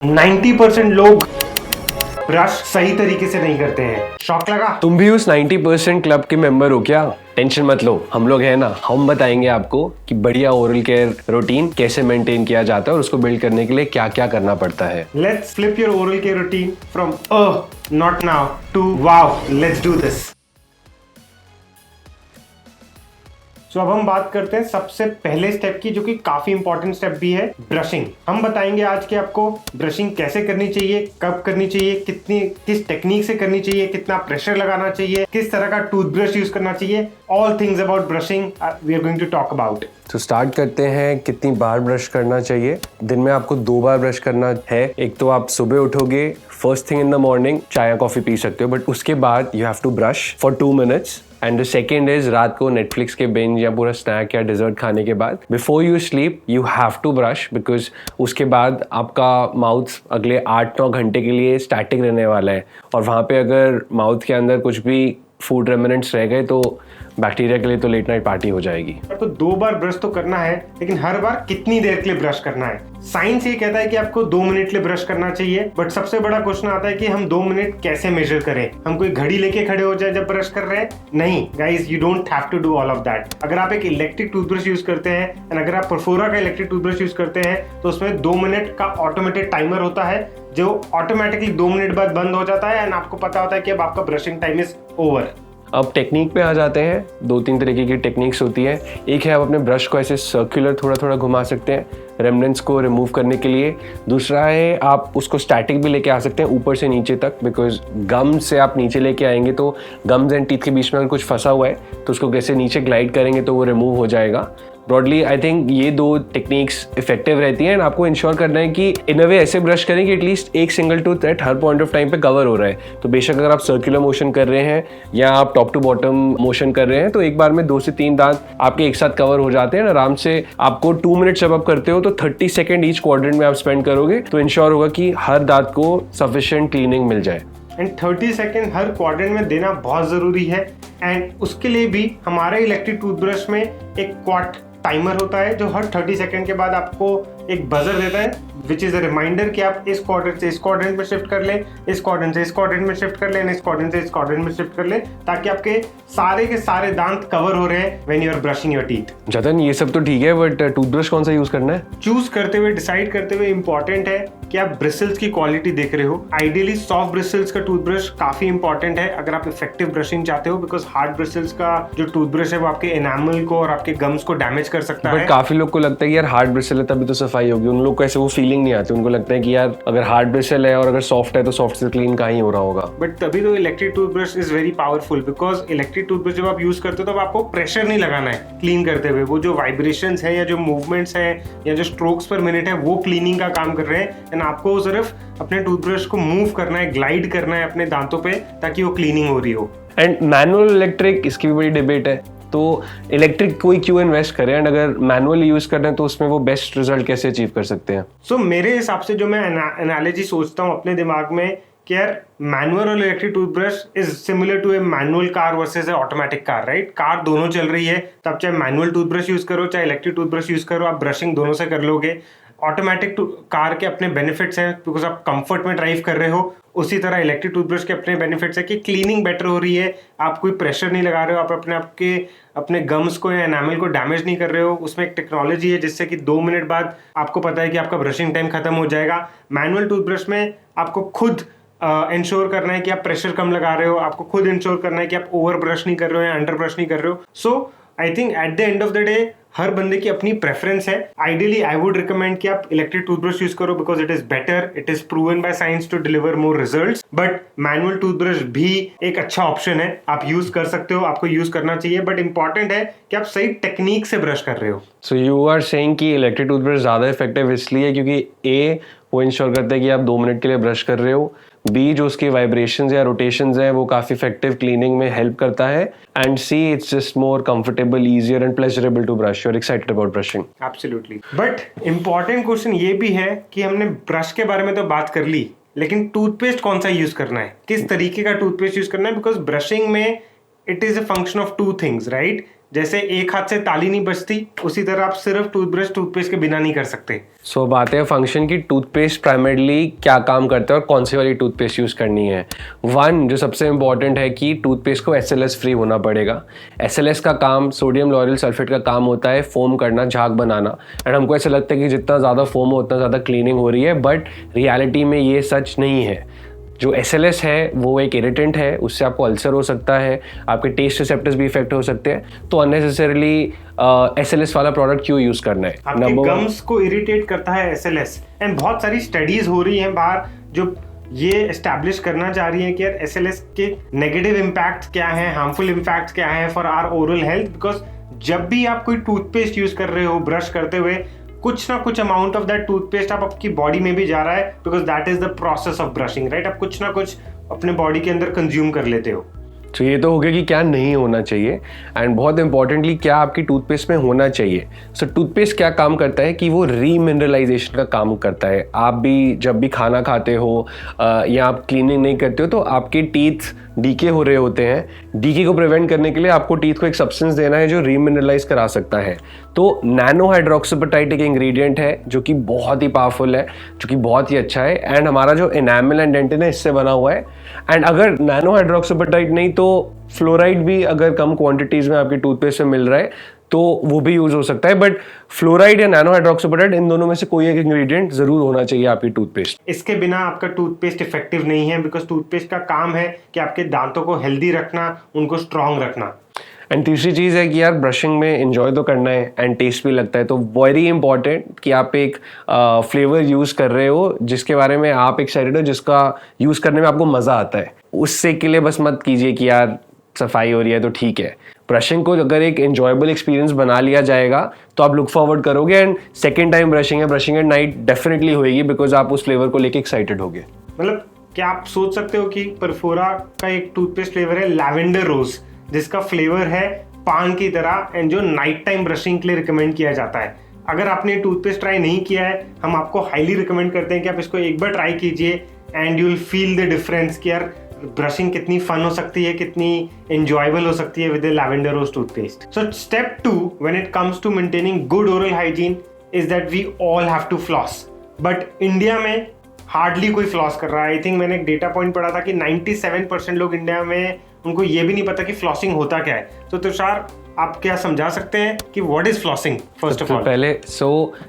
90% लोग ब्रश सही तरीके से नहीं करते हैं। शौक लगा? तुम भी उस 90% क्लब के मेंबर हो क्या? टेंशन मत लो, हम लोग हैं ना। हम बताएंगे आपको कि बढ़िया ओरल केयर रूटीन कैसे मेंटेन किया जाता है और उसको बिल्ड करने के लिए क्या क्या करना पड़ता है। Let's flip your oral care routine from not now to wow, let's do this. अब हम बात करते हैं सबसे पहले स्टेप की, जो कि काफी इंपॉर्टेंट स्टेप भी है, ब्रशिंग। हम बताएंगे आज कि आपको ब्रशिंग कैसे करनी चाहिए, कब करनी चाहिए, किस टेक्निक से करनी चाहिए, कितना प्रेशर लगाना चाहिए, किस तरह का टूथब्रश यूज करना चाहिए। All things about brushing we are going to talk about. तो स्टार्ट करते हैं। कितनी बार ब्रश करना चाहिए? दिन में आपको 2 बार ब्रश करना है। एक तो आप सुबह उठोगे, first thing in the morning चाय या कॉफी पी सकते हो, बट उसके बाद you have to brush for 2 minutes. And the second is रात को नेटफ्लिक्स के बिंज या पूरा स्नैक या डिजर्ट खाने के बाद before you sleep you have to brush, because उसके बाद आपका माउथ अगले 8-9 घंटे के लिए स्टैटिक रहने वाला है, और वहाँ पे अगर माउथ के अंदर कुछ भी फूड रेमिनेंट्स रह गए तो बैक्टीरिया के लिए तो लेट नाइट पार्टी हो जाएगी। तो 2 बार ब्रश तो करना है, लेकिन हर बार कितनी देर के लिए ब्रश करना है? साइंस ये कहता है कि आपको 2 मिनट के लिए ब्रश करना चाहिए, बट सबसे बड़ा क्वेश्चन आता है कि हम 2 मिनट कैसे मेजर करें? हम कोई घड़ी लेके खड़े हो जाए जब ब्रश कर रहे हैं? नहीं guys, you don't have to do all of that. अगर आप एक इलेक्ट्रिक टूथब्रश यूज करते हैं एंड अगर आप परफोरा का इलेक्ट्रिक टूथब्रश यूज करते हैं तो उसमें 2 मिनट का ऑटोमेटेड टाइमर होता है जो ऑटोमेटिकली 2 मिनट बाद बंद हो जाता है एंड आपको पता होता है कि अब आपका ब्रशिंग टाइम इज ओवर। अब टेक्निक पे आ जाते हैं। 2-3 तरीके की टेक्निक्स होती है। एक है आप अपने ब्रश को ऐसे सर्कुलर थोड़ा थोड़ा घुमा सकते हैं रेमनेंट्स को रिमूव करने के लिए। दूसरा है आप उसको स्टैटिक भी लेके आ सकते हैं ऊपर से नीचे तक, बिकॉज गम से आप नीचे लेके आएंगे तो गम्स एंड टीथ के बीच में अगर कुछ फंसा हुआ है तो उसको कैसे नीचे ग्लाइड करेंगे तो वो रिमूव हो जाएगा। ब्रॉडली आई थिंक ये 2 टेक्निक्स इफेक्टिव रहती हैं। आपको इंश्योर करना है कि इन अ वे ऐसे ब्रश करें कि एटलीस्ट एक single tooth at her point of time पे कवर हो रहा है। तो बेशक अगर आप सर्कुलर मोशन कर रहे हैं या आप टॉप टू बॉटम मोशन कर रहे हैं तो एक बार में 2 से 3 दांत आपके एक साथ कवर हो जाते हैं आराम से। आपको 2 मिनट जब आप करते हो तो 30 सेकेंड ईच क्वाड्रेंट में आप स्पेंड करोगे तो इंश्योर होगा कि हर दांत को सफिशिएंट क्लीनिंग मिल जाए। एंड 30 सेकेंड हर क्वाड्रेंट में देना बहुत जरूरी है। एंड उसके लिए भी हमारे इलेक्ट्रिक टूथब्रश में एक क्वार्ट टाइमर होता है जो हर 30 सेकंड के बाद आपको एक बजर देता है, विच इज अ रिमाइंडर कि आप इस क्वाड्रेंट से इस क्वाड्रेंट में शिफ्ट कर लें, इस क्वाड्रेंट से इस क्वाड्रेंट में शिफ्ट कर लें, इस क्वाड्रेंट से इस क्वाड्रेंट में शिफ्ट कर लें, ताकि आपके सारे के सारे दांत कवर हो रहे हैं when you are brushing your teeth. जतन ये सब तो ठीक है, बट टूथब्रश कौन सा यूज करना है? चूज करते हुए, डिसाइड करते हुए इंपॉर्टेंट है कि आप ब्रिसल्स की क्वालिटी देख रहे हो। आइडियली सॉफ्ट ब्रिसल्स का टूथब्रश काफी इंपॉर्टेंट है अगर आप इफेक्टिव ब्रशिंग चाहते हो, बिकॉज हार्ड ब्रिसल्स का जो टूथब्रश है वो आपके एनामल को और आपके गम्स को डैमेज कर सकता है। काफी लोग को लगता है कि यार हार्ड ब्रिसल है तभी तो सफाई होगी। उन लोग को ऐसे वो फीलिंग नहीं आती। उनको लगता है कि यार अगर हार्ड ब्रिसल है और अगर सॉफ्ट है तो सॉफ्ट से क्लीन कहीं हो रहा होगा। बट तभी तो electric toothbrush is very powerful, because electric toothbrush जब आप यूज करते हो तो आपको प्रेशर नहीं लगाना है क्लीन करते हुए। वो जो वाइब्रेशंस है या जो मूवमेंट्स है या जो स्ट्रोक्स पर मिनट है वो क्लीनिंग का काम कर रहे हैं। एंड आपको सिर्फ अपने टूथब्रश को मूव करना है, ग्लाइड करना है अपने दांतों पे ताकि वो क्लीनिंग हो रही हो। एंड मैनुअल इलेक्ट्रिक, इसकी भी बड़ी डिबेट है। तो इलेक्ट्रिक कोई क्यों इन्वेस्ट करे, एंड अगर मैनुअली यूज कर रहे हैं तो उसमें वो बेस्ट रिजल्ट कैसे अचीव कर सकते हैं? सो मेरे हिसाब से जो मैं एनालॉजी सोचता हूँ अपने दिमाग में कि यार मैनुअल और electric toothbrush is similar to a manual car versus a automatic car, right? Car दोनों चल रही है, तब चाहे मैनुअल टूथब्रश यूज करो चाहे इलेक्ट्रिक टूथब्रश यूज करो, आप ब्रशिंग दोनों से कर लोगे। ऑटोमेटिक कार के अपने बेनिफिट्स हैं बिकॉज आप कंफर्ट में ड्राइव कर रहे हो, उसी तरह इलेक्ट्रिक टूथब्रश के अपने बेनिफिट्स है कि क्लीनिंग बेटर हो रही है, आप कोई प्रेशर नहीं लगा रहे हो, आप अपने गम्स को या एनामल को डैमेज नहीं कर रहे हो। उसमें एक टेक्नोलॉजी है जिससे कि 2 मिनट बाद आपको पता है कि आपका ब्रशिंग टाइम खत्म हो जाएगा। मैनुअल टूथब्रश में आपको खुद इंश्योर करना है कि आप प्रेशर कम लगा रहे हो, आपको खुद इंश्योर करना है कि आप ओवर ब्रश नहीं कर रहे हो या अंडर ब्रश नहीं कर रहे हो। So I think at the end of the day हर बंदे की अपनी प्रेफरेंस है। आइडियली आई वुड रिकमेंड कि आप इलेक्ट्रिक टूथब्रश यूज करो because it is better, it is proven by science to deliver more results. But manual toothbrush भी एक अच्छा ऑप्शन है, आप यूज कर सकते हो, आपको यूज करना चाहिए, बट इंपॉर्टेंट है कि आप सही टेक्निक से ब्रश कर रहे हो। सो यू आर सेइंग कि इलेक्ट्रिक टूथब्रश ज्यादा इफेक्टिव इसलिए क्योंकि ए वो इंश्योर करता है कि आप 2 मिनट के लिए ब्रश कर रहे हो, बी जो उसके वाइब्रेशंस या रोटेशंस हैं वो काफी इफेक्टिव क्लीनिंग में हेल्प करता है, and see it's just more comfortable, easier and pleasurable to brush. You are excited about brushing. Absolutely. But important question ये भी है कि हमने ब्रश के बारे में तो बात कर ली, लेकिन टूथपेस्ट कौन सा यूज करना है, किस तरीके का टूथपेस्ट यूज करना है? बिकॉज ब्रशिंग में it is a function of 2 things, right? जैसे एक हाथ से ताली नहीं बजती, उसी तरह आप सिर्फ टूथब्रश टूथपेस्ट के बिना नहीं कर सकते। सो बात है फंक्शन की, टूथपेस्ट प्राइमरली क्या काम करता है और कौन सी वाली टूथपेस्ट यूज़ करनी है। वन जो सबसे इम्पॉर्टेंट है कि टूथपेस्ट को SLS फ्री होना पड़ेगा। SLS का काम, सोडियम लॉरियल सल्फेट का काम होता है फोम करना, झाग बनाना। एंड हमको ऐसा लगता है कि जितना ज़्यादा फोम हो उतना ज़्यादा क्लीनिंग हो रही है, बट रियलिटी में ये सच नहीं है। जो SLS है वो एक इरिटेंट है, उससे आपको अल्सर हो सकता है, आपके टेस्ट रिसेप्टर्स भी इफेक्ट हो सकते हैं। तो अननेसेसरली SLS वाला प्रोडक्ट क्यों यूज़ करना है। आपके गम्स को इरिटेट करता है SLS, एंड बहुत सारी स्टडीज हो रही हैं बाहर जो ये एस्टैब्लिश करना चाह रही है कि यार SLS के नेगेटिव इम्पैक्ट क्या हैं, हार्मफुल इम्पैक्ट क्या हैं for our oral health. Because जब भी आप कोई टूथपेस्ट यूज कर रहे हो ब्रश करते हुए, कुछ ना कुछ अमाउंट ऑफ दैट टूथपेस्ट आप आपकी बॉडी में भी जा रहा है, because that is the process of brushing, right. आप कुछ ना कुछ अपने बॉडी के अंदर कंज्यूम कर लेते हो। तो ये तो हो गया कि क्या नहीं होना चाहिए, एंड बहुत इंपॉर्टेंटली क्या आपकी टूथपेस्ट में होना चाहिए। सो टूथपेस्ट क्या काम करता है कि वो रीमिनरलाइजेशन का काम करता है। आप भी जब भी खाना खाते हो या आप क्लीनिंग नहीं करते हो तो आपके टीथ डीके हो रहे होते हैं। डीके को प्रिवेंट करने के लिए आपको टीथ को एक सब्सटेंस देना है जो रीमिनरलाइज करा सकता है। तो नैनो हाइड्रोक्सीपेटाइट एक इंग्रेडिएंट है जो कि बहुत ही पावरफुल है, जो कि बहुत ही अच्छा है, एंड हमारा जो एनामल एंड डेंटिन है इससे बना हुआ है। एंड अगर नैनो हाइड्रोक्सीपेटाइट नहीं तो फ्लोराइड भी अगर कम क्वांटिटीज में आपकी टूथपेस्ट में मिल रहा है तो वो भी यूज हो सकता है, बट फ्लोराइड या नैनो हाइड्रोक्सीपेटाइट इन दोनों में से कोई एक इंग्रेडिएंट जरूर होना चाहिए आपकी टूथपेस्ट। इसके बिना आपका टूथपेस्ट इफेक्टिव नहीं है, बिकॉज टूथपेस्ट का काम है कि आपके दांतों को हेल्दी रखना, उनको स्ट्रांग रखना। एंड तीसरी चीज़ है कि यार ब्रशिंग में एंजॉय तो करना है एंड टेस्ट भी लगता है, तो वेरी इंपॉर्टेंट कि आप एक फ्लेवर यूज़ कर रहे हो जिसके बारे में आप एक्साइटेड हो, जिसका यूज़ करने में आपको मज़ा आता है। उससे के लिए बस मत कीजिए कि यार सफाई हो रही है तो ठीक है। ब्रशिंग को अगर एक एंजॉयबल एक्सपीरियंस बना लिया जाएगा तो आप लुक फॉरवर्ड करोगे, and second time brushing at night definitely होएगी, बिकॉज आप उस फ्लेवर को लेके एक्साइटेड होगे। मतलब क्या आप सोच सकते हो कि परफोरा का एक टूथपेस्ट फ्लेवर है लैवेंडर रोज, जिसका फ्लेवर है पान की तरह, एंड जो नाइट टाइम ब्रशिंग के लिए रिकमेंड किया जाता है। अगर आपने टूथपेस्ट ट्राई नहीं किया है, हम आपको हाईली रिकमेंड करते हैं कि आप इसको एक बार ट्राई कीजिए, and you will feel the difference कि यार ब्रशिंग कितनी फन हो सकती है, कितनी एंजॉयबल हो सकती है with the lavender rose toothpaste. So step 2 when it comes to maintaining good oral hygiene is that we all have to floss, but India में हार्डली कोई फ्लॉस कर रहा है। आई थिंक मैंने एक डेटा पॉइंट पढ़ा था कि 97% लोग इंडिया में, उनको ये भी नहीं पता कि फ्लॉसिंग होता क्या है। तो तुषार, आप क्या समझा सकते हैं कि what is flossing first of all? पहले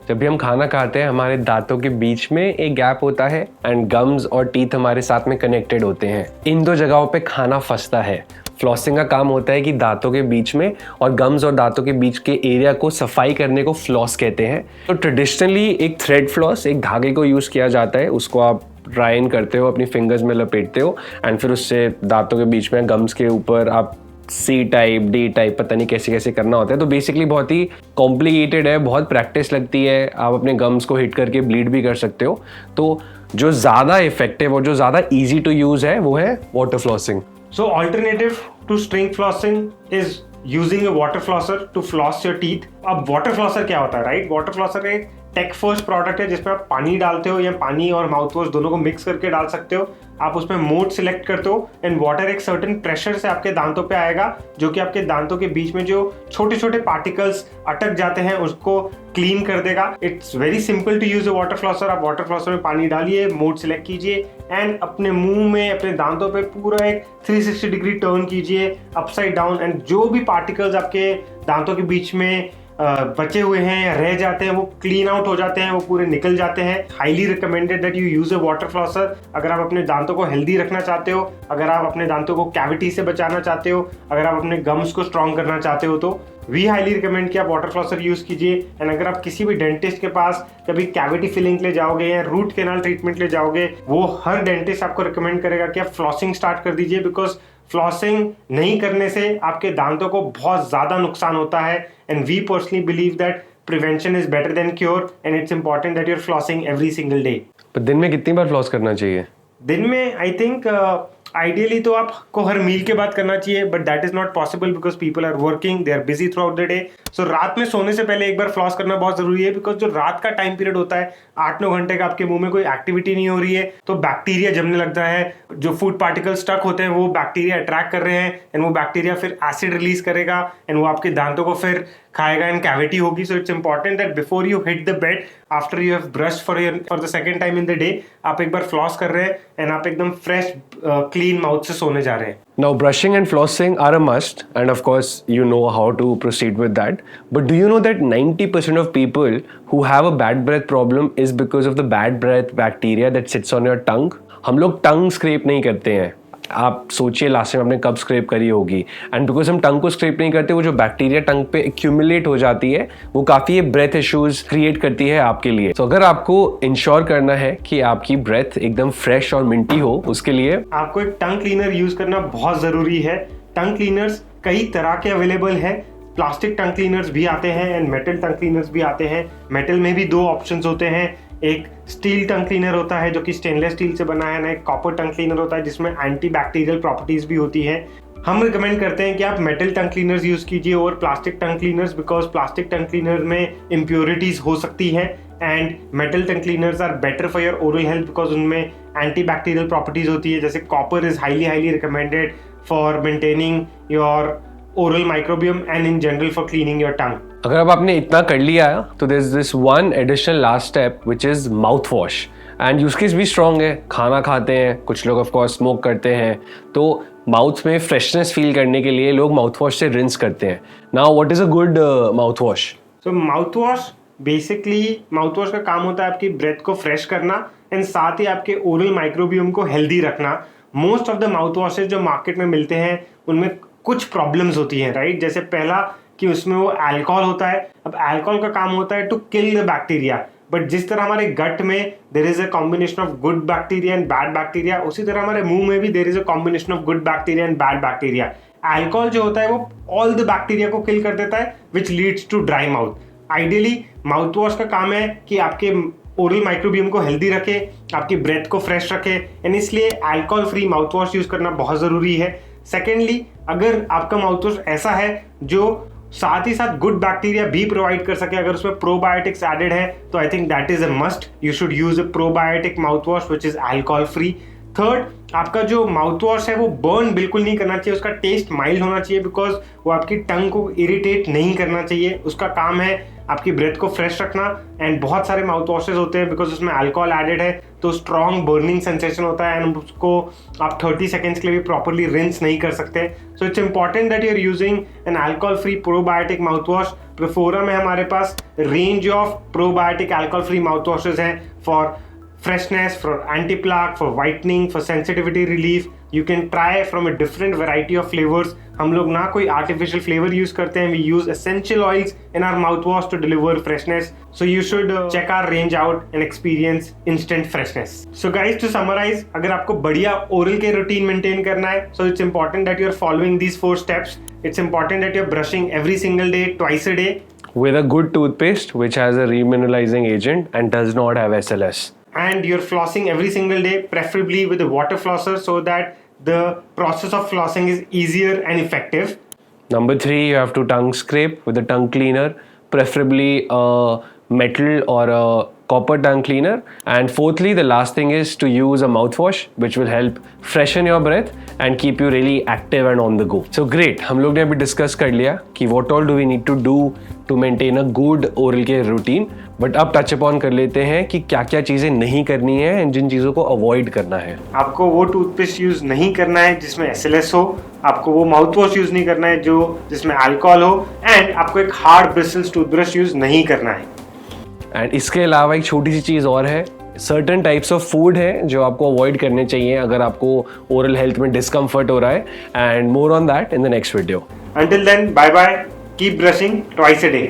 जब भी हम खाना खाते हैं हमारे दांतों के बीच में एक गैप होता है, एंड गम्स और टीथ हमारे साथ में कनेक्टेड होते हैं। इन दो जगहों पे खाना फंसता है। फ्लॉसिंग का काम होता है कि दांतों के बीच में और गम्स और दांतों के बीच के एरिया को सफाई करने को फ्लॉस कहते हैं। तो ट्रेडिशनली एक थ्रेड फ्लॉस, एक धागे को यूज़ किया जाता है, उसको आप ड्राई इन करते हो, अपनी फिंगर्स में लपेटते हो, एंड फिर उससे दांतों के बीच में गम्स के ऊपर आप C टाइप D टाइप पता नहीं कैसे कैसे करना होता है। तो बेसिकली बहुत ही कॉम्प्लिकेटेड है, बहुत प्रैक्टिस लगती है। आप अपने गम्स को हिट करके ब्लीड भी कर सकते हो। तो जो ज़्यादा इफेक्टिव और जो ज़्यादा ईजी टू यूज़ है वो है water flossing. So alternative to string flossing is using a water flosser to floss your teeth. अब water flosser क्या होता है, राइट? वाटर फ्लॉसर एक टेक फर्स्ट प्रोडक्ट है जिसमें आप पानी डालते हो, या पानी और माउथ वॉश दोनों को मिक्स करके डाल सकते हो। आप उसमें मोड सिलेक्ट करते हो, एंड वाटर एक सर्टेन प्रेशर से आपके दांतों पे आएगा, जो कि आपके दांतों के बीच में जो छोटे छोटे पार्टिकल्स अटक जाते हैं उसको क्लीन कर देगा। It's very simple to use a water flosser. आप वाटर फ्लॉसर में पानी डालिए, मोड सिलेक्ट कीजिए, एंड अपने मुंह में, अपने दांतों पे पूरा एक 360 डिग्री टर्न कीजिए अपसाइड डाउन, एंड जो भी पार्टिकल्स आपके दांतों के बीच में बचे हुए हैं या रह जाते हैं वो क्लीन आउट हो जाते हैं, वो पूरे निकल जाते हैं। Highly recommended that you use a water flosser अगर आप अपने दांतों को हेल्दी रखना चाहते हो, अगर आप अपने दांतों को कैविटी से बचाना चाहते हो, अगर आप अपने गम्स को स्ट्रॉन्ग करना चाहते हो, तो वी हाईली रिकमेंड कि आप वाटर फ्लॉसर यूज कीजिए। एंड अगर आप किसी भी डेंटिस्ट के पास कभी कैविटी फिलिंग के लिए जाओगे या रूट कैनाल ट्रीटमेंट के लिए जाओगे, वो हर डेंटिस्ट आपको रिकमेंड करेगा कि आप फ्लॉसिंग स्टार्ट कर दीजिए, बिकॉज फ्लॉसिंग नहीं करने से आपके दांतों को बहुत ज्यादा नुकसान होता है। And we personally believe that prevention is better than cure, and it's important that you are flossing every single day. पर दिन में कितनी बार फ्लॉस करना चाहिए? दिन में आई थिंक आइडियली तो आपको हर मील के बाद करना चाहिए, but that is not possible because people are working, they are busy throughout the day. So रात में सोने से पहले एक बार फ्लॉस करना बहुत जरूरी है, बिकॉज जो रात का टाइम पीरियड होता है 8-9 घंटे का, आपके मुंह में कोई एक्टिविटी नहीं हो रही है, तो बैक्टीरिया जमने लगता है. जो फूड पार्टिकल स्टक होते हैं वो बैक्टीरिया अट्रैक्ट कर रहे हैं, एंड वो बैक्टीरिया फिर एसिड रिलीज करेगा, एंड वो आपके दांतों को फिर खाएगा एंड कैविटी होगी. सो it's important that before you hit the bed, after you have brush for the second time in the day, आप एक बार फ्लॉस कर रहे हैं एंड आप एकदम फ्रेश क्लीन माउथ से सोने जा रहे हैं. Now, brushing and flossing are a must, and of course, you know how to proceed with that. But do you know that 90% of people who have a bad breath problem is because of the bad breath bacteria that sits on your tongue? हम लोग टंग scrap नहीं करते हैं. आप सोचिए last time आपने कब scrap करी होगी. एंड बिकॉज हम टंग को स्क्रैप नहीं करते, वो जो बैक्टीरिया टंग पे एक्यूमुलेट हो जाती है, वो काफ़ी ब्रेथ इश्यूज क्रिएट करती है आपके लिए. तो अगर आपको इंश्योर करना है कि आपकी ब्रेथ एकदम फ्रेश और मिंटी हो, उसके लिए आपको एक टंग क्लीनर यूज करना बहुत जरूरी है. टंग क्लीनर्स कई तरह के अवेलेबल है. प्लास्टिक टंग क्लीनर्स भी आते हैं एंड मेटल टंग क्लीनर्स भी आते हैं. मेटल में भी 2 ऑप्शंस होते हैं. एक स्टील टंग क्लीनर होता है जो कि स्टेनलेस स्टील से बना है, ना एक कॉपर टंग क्लीनर होता है जिसमें एंटी बैक्टीरियल प्रॉपर्टीज भी होती है. हम रिकमेंड करते हैं कि आप मेटल टंग क्लीनर्स यूज कीजिए और plastic tongue cleaners, because plastic tongue cleaner में इम्प्योरिटीज हो सकती है, and metal tongue cleaners are better for your oral health because उनमें एंटी बैक्टीरियल प्रॉपर्टीज होती है. जैसे copper is highly recommended for maintaining your oral microbiome and in general for cleaning your tongue. अगर अब आपने इतना कर लिया तो there is this one additional last step which is mouth wash. And use case भी स्ट्रॉन्ग है. खाना खाते हैं, कुछ लोग ऑफ कोर्स स्मोक करते हैं, तो माउथ में फ्रेशनेस फील करने के लिए लोग माउथ वॉश से रिंस करते हैं. Now what is a good mouth wash? So mouth wash basically, mouth wash का काम होता है आपकी ब्रेथ को फ्रेश करना एंड साथ ही आपके ओरल माइक्रोबियम को हेल्दी रखना. Most of the mouth washes जो मार्केट में मिलते हैं उनमें कुछ प्रॉब्लम्स होती हैं, राइट. जैसे पहला कि उसमें वो अल्कोहल होता है. अब अल्कोहल का काम होता है to kill the bacteria, but जिस तरह हमारे गट में there is a combination of good bacteria and bad bacteria, उसी तरह हमारे मुंह में भी there is a combination of good bacteria and bad bacteria. Alcohol जो होता है वो ऑल द बैक्टीरिया को किल कर देता है which leads to dry mouth. Ideally mouth wash का काम है कि आपके ओरल माइक्रोबियम को हेल्दी रखे, आपकी ब्रेथ को फ्रेश रखे, एंड इसलिए alcohol free mouth wash use करना बहुत जरूरी है. सेकेंडली, अगर आपका माउथ वॉश ऐसा है जो साथ ही साथ गुड बैक्टीरिया भी प्रोवाइड कर सके, अगर उसमें प्रोबायोटिक्स एडेड है, तो I think that is a must. You should use a probiotic mouth wash which is alcohol free. Third, आपका जो माउथ वॉश है वो बर्न बिल्कुल नहीं करना चाहिए. उसका टेस्ट माइल्ड होना चाहिए बिकॉज वो आपकी टंग को इरिटेट नहीं करना चाहिए. उसका काम है आपकी ब्रेथ को फ्रेश रखना. एंड बहुत सारे माउथ वॉशेज होते हैं बिकॉज उसमें अल्कोहल एडेड है, तो स्ट्रॉन्ग बर्निंग सेंसेशन होता है एंड उसको आप 30 सेकेंड्स के लिए भी प्रॉपरली रिंस नहीं कर सकते. So it's important that you are using an alcohol free probiotic mouthwash. Proflora में हमारे पास range of probiotic alcohol free mouthwashes हैं for freshness, for anti-plaque, for whitening, for sensitivity relief. You can try from a different variety of flavors. हम लोग ना कोई artificial flavor use करते हैं. We use essential oils in our mouthwash to deliver freshness. So you should check our range out and experience instant freshness. So guys, to summarize, अगर आपको बढ़िया oral care routine maintain करना है, so it's important that you are following these 4 steps. It's important that you are brushing every single day, twice a day. With a good toothpaste which has a remineralizing agent and does not have SLS. And you're flossing every single day, preferably with a water flosser, so that the process of flossing is easier and effective. Number 3, you have to tongue scrape with a tongue cleaner, preferably a metal or a copper tongue cleaner. And fourthly, the last thing is to use a mouthwash which will help freshen your breath and keep you really active and on the go. So great, हम लोग ने अभी discuss कर लिया कि what all do we need to do to maintain a good oral care routine. But अब touch upon कर लेते हैं कि क्या क्या चीज़ें नहीं करनी है एंड जिन चीज़ों को अवॉइड करना है. आपको वो टूथपेस्ट यूज नहीं करना है जिसमें SLS हो. आपको वो माउथ वॉश यूज नहीं करना है जिसमें अल्कोहल हो. एंड आपको एक हार्ड ब्रिसल्स टूथब्रश यूज नहीं करना है. एंड इसके अलावा एक छोटी सी चीज़ और है. सर्टन टाइप्स ऑफ फूड है जो आपको अवॉइड करने चाहिए अगर आपको ओरल हेल्थ में डिस्कम्फर्ट हो रहा है. And more on that in the next video. Until then, bye bye. Keep brushing twice a day.